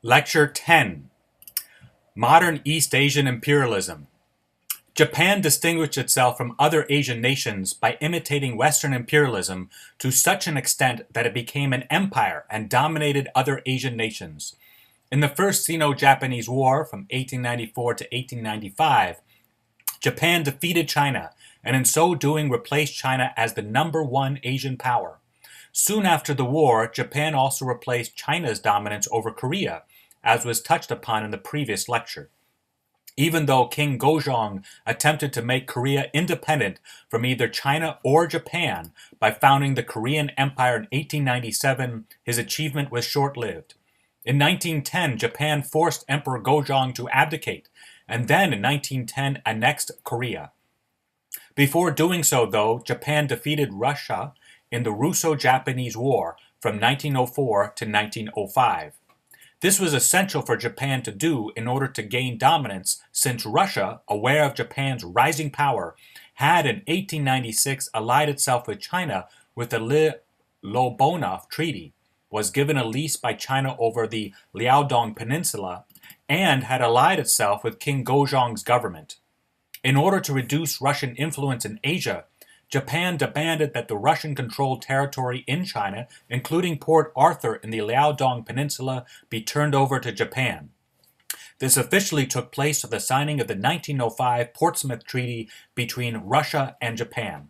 Lecture 10. Modern East Asian Imperialism. Japan distinguished itself from other Asian nations by imitating Western imperialism to such an extent that it became an empire and dominated other Asian nations. In the First Sino-Japanese War from 1894 to 1895, Japan defeated China and in so doing replaced China as the #1 Asian power. Soon after the war, Japan also replaced China's dominance over Korea, as was touched upon in the previous lecture. Even though King Gojong attempted to make Korea independent from either China or Japan by founding the Korean Empire in 1897, his achievement was short-lived. In 1910, Japan forced Emperor Gojong to abdicate, and then in 1910 annexed Korea. Before doing so, though, Japan defeated Russia in the Russo-Japanese War from 1904 to 1905. This was essential for Japan to do in order to gain dominance, since Russia, aware of Japan's rising power, had in 1896 allied itself with China with the Lobonov Treaty, was given a lease by China over the Liaodong Peninsula, and had allied itself with King Gojong's government. In order to reduce Russian influence in Asia, Japan demanded that the Russian-controlled territory in China, including Port Arthur in the Liaodong Peninsula, be turned over to Japan. This officially took place with the signing of the 1905 Portsmouth Treaty between Russia and Japan.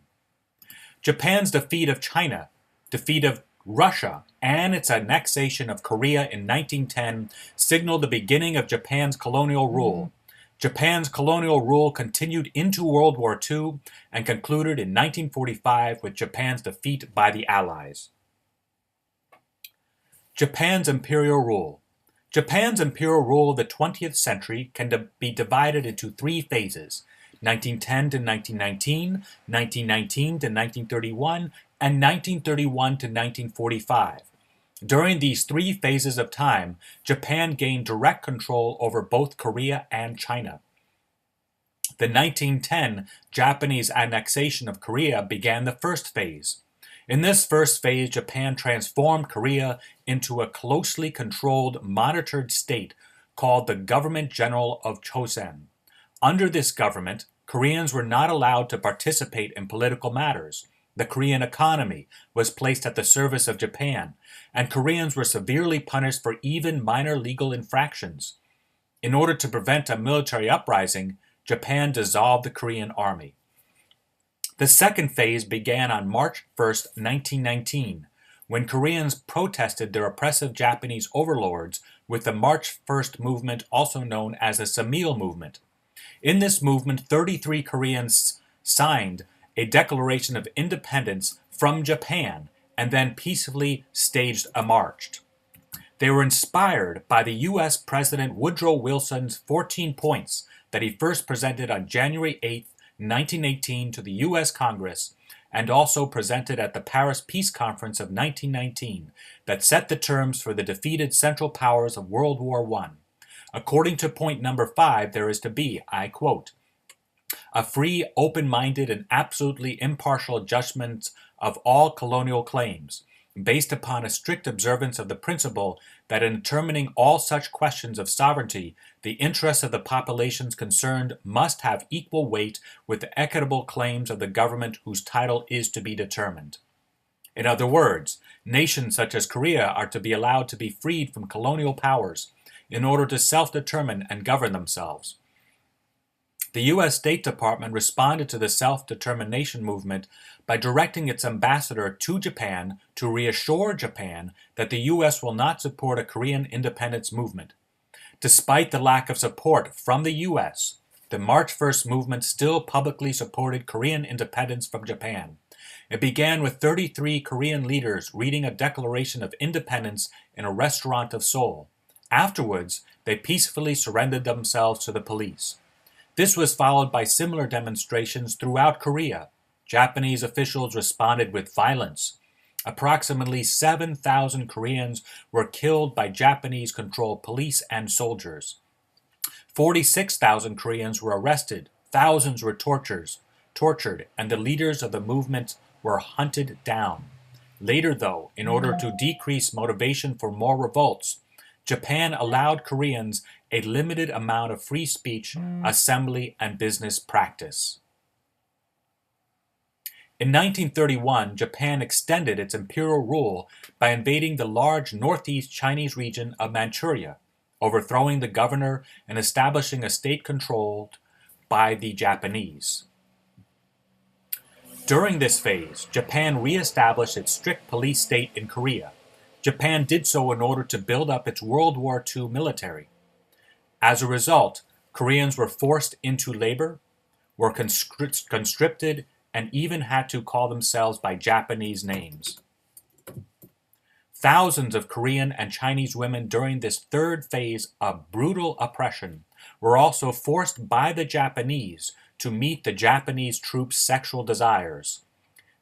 Japan's defeat of China, defeat of Russia, and its annexation of Korea in 1910 signaled the beginning of Japan's colonial rule. Japan's colonial rule continued into World War II and concluded in 1945 with Japan's defeat by the Allies. Japan's imperial rule. Japan's imperial rule of the 20th century can be divided into three phases: 1910 to 1919, 1919 to 1931, and 1931 to 1945. During these three phases of time, Japan gained direct control over both Korea and China. The 1910 Japanese annexation of Korea began the first phase. In this first phase, Japan transformed Korea into a closely controlled, monitored state called the Government General of Chosen. Under this government, Koreans were not allowed to participate in political matters. The Korean economy was placed at the service of Japan, and Koreans were severely punished for even minor legal infractions. In order to prevent a military uprising, Japan dissolved the Korean army. The second phase began on March 1, 1919, when Koreans protested their oppressive Japanese overlords with the March 1st movement, also known as the Samil Movement. In this movement, 33 Koreans signed a declaration of independence from Japan and then peacefully staged a march. They were inspired by the U.S. President Woodrow Wilson's 14 points that he first presented on January 8, 1918 to the U.S. Congress, and also presented at the Paris Peace Conference of 1919 that set the terms for the defeated Central Powers of World War I. According to point number 5, there is to be, I quote, "a free, open-minded, and absolutely impartial judgment of all colonial claims, based upon a strict observance of the principle that in determining all such questions of sovereignty, the interests of the populations concerned must have equal weight with the equitable claims of the government whose title is to be determined." In other words, nations such as Korea are to be allowed to be freed from colonial powers in order to self-determine and govern themselves. The U.S. State Department responded to the self-determination movement by directing its ambassador to Japan to reassure Japan that the U.S. will not support a Korean independence movement. Despite the lack of support from the U.S., the March 1st movement still publicly supported Korean independence from Japan. It began with 33 Korean leaders reading a declaration of independence in a restaurant of Seoul. Afterwards, they peacefully surrendered themselves to the police. This was followed by similar demonstrations throughout Korea. Japanese officials responded with violence. Approximately 7,000 Koreans were killed by Japanese-controlled police and soldiers. 46,000 Koreans were arrested, thousands were tortured, and the leaders of the movement were hunted down. Later, though, in order to decrease motivation for more revolts, Japan allowed Koreans a limited amount of free speech, assembly, and business practice. In 1931, Japan extended its imperial rule by invading the large northeast Chinese region of Manchuria, overthrowing the governor and establishing a state controlled by the Japanese. During this phase, Japan re-established its strict police state in Korea. Japan did so in order to build up its World War II military. As a result, Koreans were forced into labor, were conscripted, and even had to call themselves by Japanese names. Thousands of Korean and Chinese women during this third phase of brutal oppression were also forced by the Japanese to meet the Japanese troops' sexual desires.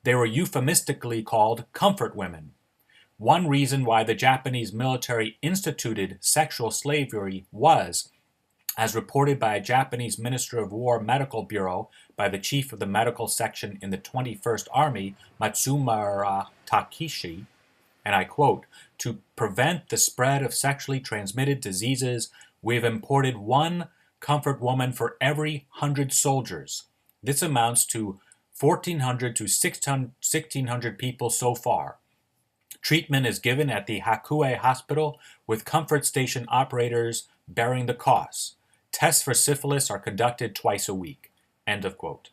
They were euphemistically called comfort women. One reason why the Japanese military instituted sexual slavery was, as reported by a Japanese Minister of War Medical Bureau by the chief of the medical section in the 21st Army, Matsumura Takeshi, and I quote, "To prevent the spread of sexually transmitted diseases, we've imported one comfort woman for every 100 soldiers. This amounts to 1,400 to 1,600 people so far. Treatment is given at the Hakue Hospital with comfort station operators bearing the costs. Tests for syphilis are conducted twice a week." End of quote.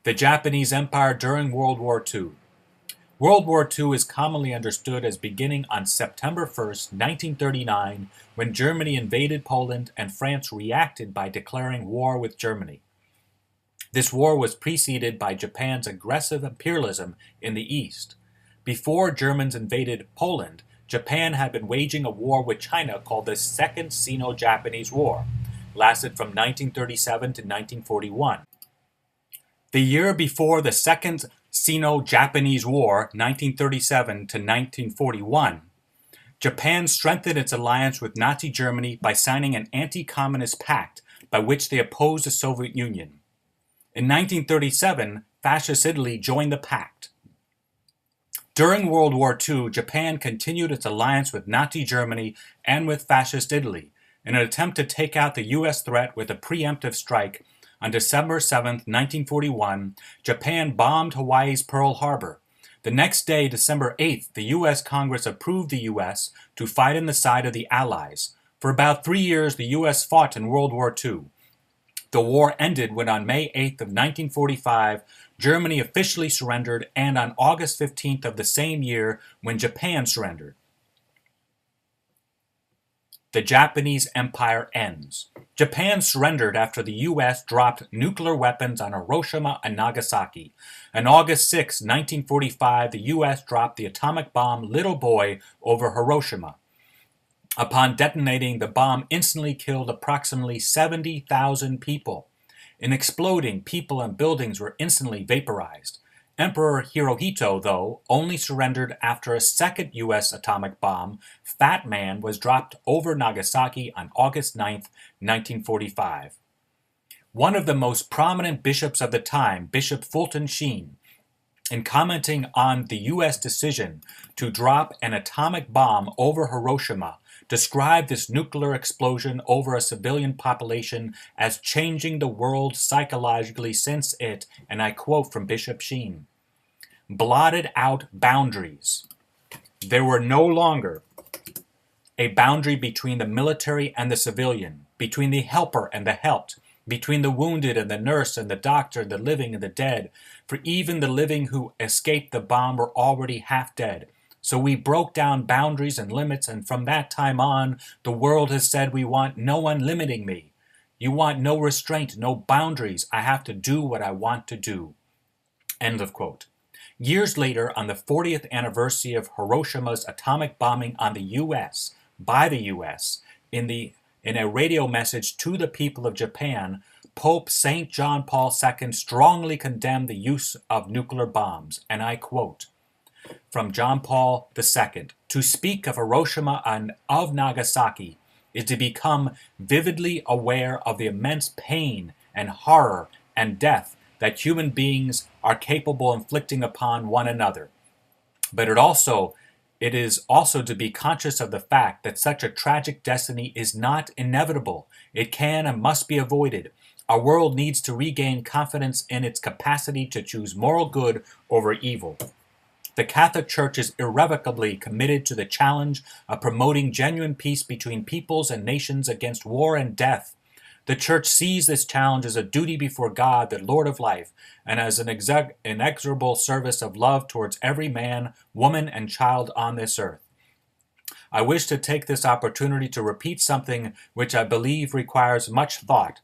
The Japanese Empire during World War II. World War II is commonly understood as beginning on September 1st, 1939, when Germany invaded Poland and France reacted by declaring war with Germany. This war was preceded by Japan's aggressive imperialism in the East. Before Germans invaded Poland, Japan had been waging a war with China called the Second Sino-Japanese War, lasted from 1937 to 1941. The year before the Second Sino-Japanese War, 1937 to 1941, Japan strengthened its alliance with Nazi Germany by signing an anti-communist pact by which they opposed the Soviet Union. In 1937, Fascist Italy joined the pact. During World War II, Japan continued its alliance with Nazi Germany and with Fascist Italy in an attempt to take out the U.S. threat with a preemptive strike. On December 7, 1941, Japan bombed Hawaii's Pearl Harbor. The next day, December 8th, the U.S. Congress approved the U.S. to fight on the side of the Allies. For about 3 years, the U.S. fought in World War II. The war ended when on May 8th of 1945, Germany officially surrendered, and on August 15th of the same year, when Japan surrendered. The Japanese Empire ends. Japan surrendered after the U.S. dropped nuclear weapons on Hiroshima and Nagasaki. On August 6, 1945, the U.S. dropped the atomic bomb Little Boy over Hiroshima. Upon detonating, the bomb instantly killed approximately 70,000 people. In exploding, people and buildings were instantly vaporized. Emperor Hirohito, though, only surrendered after a second U.S. atomic bomb, Fat Man, was dropped over Nagasaki on August 9, 1945. One of the most prominent bishops of the time, Bishop Fulton Sheen, in commenting on the U.S. decision to drop an atomic bomb over Hiroshima, described this nuclear explosion over a civilian population as changing the world psychologically since it, and I quote from Bishop Sheen, blotted out boundaries. There were no longer a boundary between the military and the civilian, between the helper and the helped, between the wounded and the nurse and the doctor, the living and the dead, for even the living who escaped the bomb were already half dead. So we broke down boundaries and limits, and from that time on, the world has said we want no one limiting me. You want no restraint, no boundaries. I have to do what I want to do. End of quote. Years later, on the 40th anniversary of Hiroshima's atomic bombing on the U.S., by the U.S., in a radio message to the people of Japan, Pope St. John Paul II strongly condemned the use of nuclear bombs, and I quote, from John Paul II, to speak of Hiroshima and of Nagasaki is to become vividly aware of the immense pain and horror and death that human beings are capable of inflicting upon one another. But it also It is also to be conscious of the fact that such a tragic destiny is not inevitable. It can and must be avoided. Our world needs to regain confidence in its capacity to choose moral good over evil. The Catholic Church is irrevocably committed to the challenge of promoting genuine peace between peoples and nations against war and death. The Church sees this challenge as a duty before God, the Lord of life, and as an inexorable service of love towards every man, woman, and child on this earth. I wish to take this opportunity to repeat something which I believe requires much thought.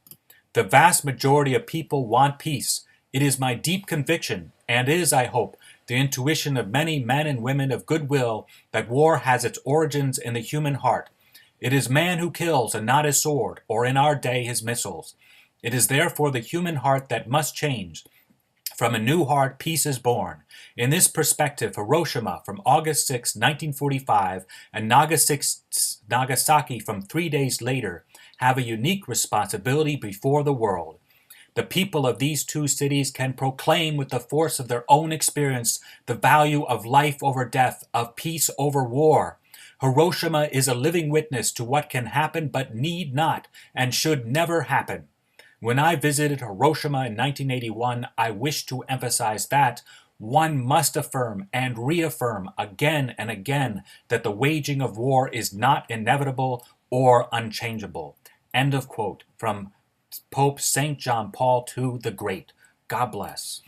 The vast majority of people want peace. It is my deep conviction, and is, I hope, the intuition of many men and women of goodwill, that war has its origins in the human heart. It is man who kills, and not his sword, or in our day his missiles. It is therefore the human heart that must change. From a new heart, peace is born. In this perspective, Hiroshima from August 6, 1945, and Nagasaki from 3 days later have a unique responsibility before the world. The people of these two cities can proclaim with the force of their own experience the value of life over death, of peace over war. Hiroshima is a living witness to what can happen but need not and should never happen. When I visited Hiroshima in 1981, I wished to emphasize that one must affirm and reaffirm again and again that the waging of war is not inevitable or unchangeable. End of quote from Pope St. John Paul II the Great. God bless.